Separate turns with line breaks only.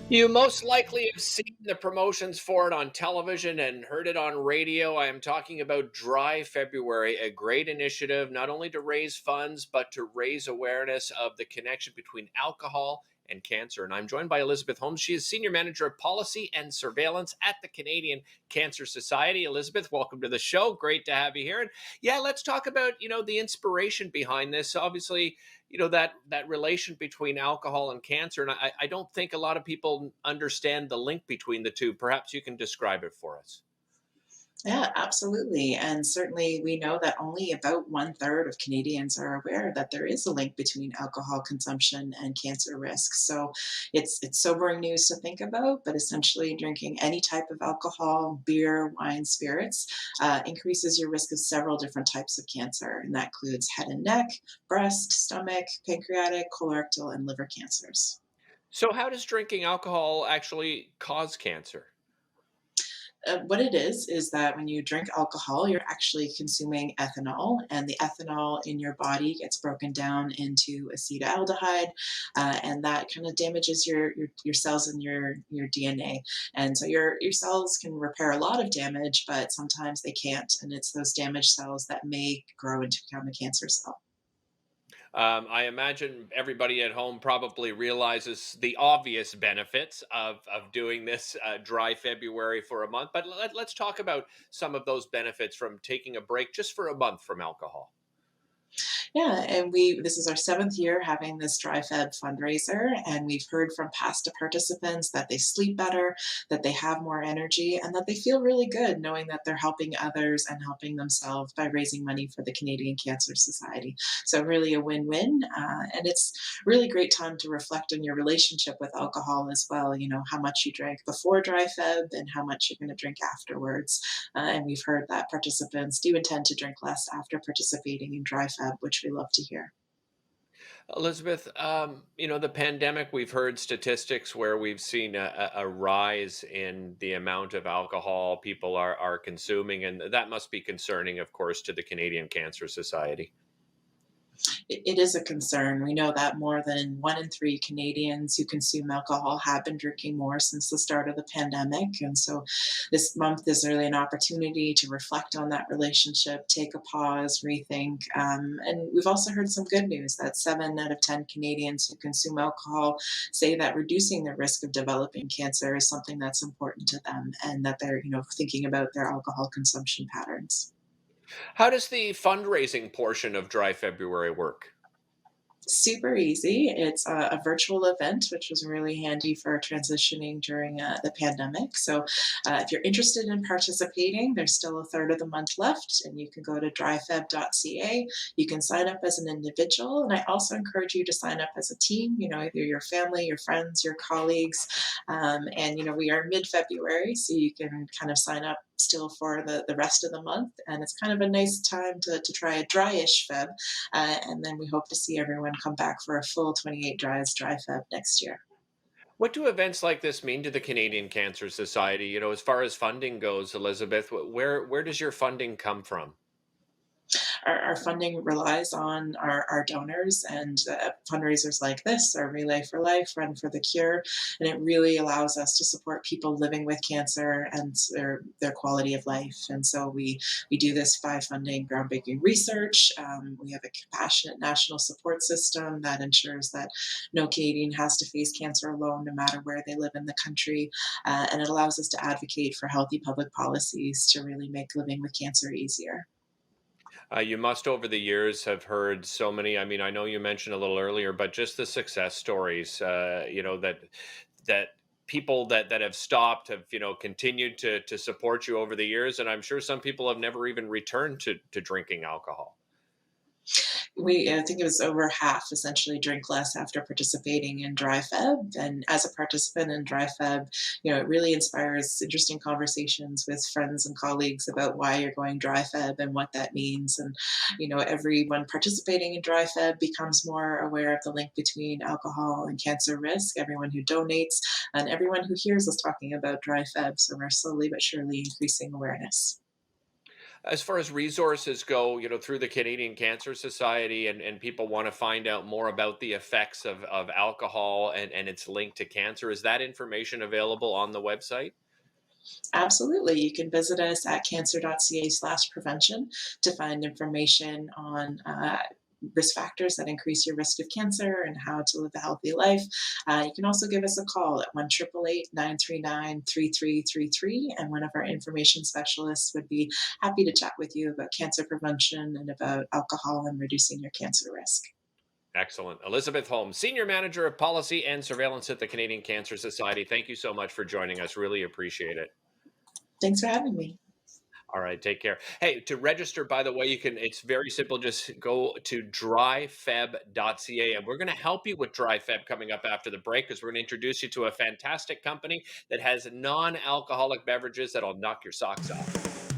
You most likely have seen the promotions for it on television and heard it on radio. I am talking about Dry February, a great initiative not only to raise funds, but to raise awareness of the connection between alcohol and cancer. And I'm joined by Elizabeth Holmes. She is Senior Manager of Policy and Surveillance at the Canadian Cancer Society. Elizabeth, welcome to the show. Great to have you here. And yeah, let's talk about, the inspiration behind this. Obviously, that relation between alcohol and cancer, and I don't think a lot of people understand the link between the two. Perhaps you can describe it for us.
Yeah, absolutely. And certainly we know that only about one third of Canadians are aware that there is a link between alcohol consumption and cancer risk. So it's sobering news to think about, but essentially drinking any type of alcohol, beer, wine, spirits, increases your risk of several different types of cancer. And that includes head and neck, breast, stomach, pancreatic, colorectal, and liver cancers.
So how does drinking alcohol actually cause cancer?
What it is that when you drink alcohol, you're actually consuming ethanol, and the ethanol in your body gets broken down into acetaldehyde, and that kind of damages your cells and your DNA. And so your cells can repair a lot of damage, but sometimes they can't, and it's those damaged cells that may grow into become a cancer cell.
I imagine everybody at home probably realizes the obvious benefits of doing this dry February for a month. But let's talk about some of those benefits from taking a break just for a month from alcohol.
Yeah, and we this is our seventh year having this Dry Feb fundraiser, and we've heard from past participants that they sleep better, that they have more energy, and that they feel really good knowing that they're helping others and helping themselves by raising money for the Canadian Cancer Society. So really a win-win, and it's really great time to reflect on your relationship with alcohol as well. You know how much you drank before Dry Feb and how much you're going to drink afterwards. And we've heard that participants do intend to drink less after participating in Dry Feb, which we love to hear.
Elizabeth, the pandemic, we've heard statistics where we've seen a rise in the amount of alcohol people are consuming, and that must be concerning, of course, to the Canadian Cancer Society.
It is a concern. We know that more than one in three Canadians who consume alcohol have been drinking more since the start of the pandemic. And so this month is really an opportunity to reflect on that relationship, take a pause, rethink. And we've also heard some good news that 7 out of 10 Canadians who consume alcohol say that reducing the risk of developing cancer is something that's important to them and that they're, thinking about their alcohol consumption patterns.
How does the fundraising portion of Dry February work?
Super easy. It's a virtual event, which was really handy for transitioning during the pandemic. So, if you're interested in participating, there's still a third of the month left, and you can go to dryfeb.ca. You can sign up as an individual, and I also encourage you to sign up as a team. Either your family, your friends, your colleagues, and we are mid-February, so you can kind of sign up still for the rest of the month, and it's kind of a nice time to try a dryish Feb, and then we hope to see everyone come back for a full 28 Dries Dry Feb next year.
What do events like this mean to the Canadian Cancer Society? As far as funding goes, Elizabeth, where does your funding come from?
Our funding relies on our donors, and fundraisers like this, our Relay for Life, Run for the Cure, and it really allows us to support people living with cancer and their quality of life. And so we do this by funding groundbreaking research. We have a compassionate national support system that ensures that no Canadian has to face cancer alone, no matter where they live in the country. And it allows us to advocate for healthy public policies to really make living with cancer easier.
You must, over the years, have heard so many. I mean, I know you mentioned a little earlier, but just the success stories, that people that have stopped have continued to support you over the years, and I'm sure some people have never even returned to drinking alcohol.
I think it was over half essentially drink less after participating in Dry Feb. And as a participant in Dry Feb, it really inspires interesting conversations with friends and colleagues about why you're going Dry Feb and what that means. And, everyone participating in Dry Feb becomes more aware of the link between alcohol and cancer risk, everyone who donates, and everyone who hears us talking about Dry Feb. So we're slowly but surely increasing awareness.
As far as resources go, through the Canadian Cancer Society, and people want to find out more about the effects of alcohol and its link to cancer, is that information available on the website?
Absolutely. You can visit us at cancer.ca/prevention to find information on risk factors that increase your risk of cancer and how to live a healthy life. You can also give us a call at 1-888-939-3333, and one of our information specialists would be happy to chat with you about cancer prevention and about alcohol and reducing your cancer risk.
Excellent. Elizabeth Holmes, Senior Manager of Policy and Surveillance at the Canadian Cancer Society. Thank you so much for joining us. Really appreciate it.
Thanks for having me.
All right, take care. Hey, to register, by the way, it's very simple. Just go to dryfeb.ca, and we're going to help you with Dry Feb coming up after the break, because we're going to introduce you to a fantastic company that has non-alcoholic beverages that'll knock your socks off.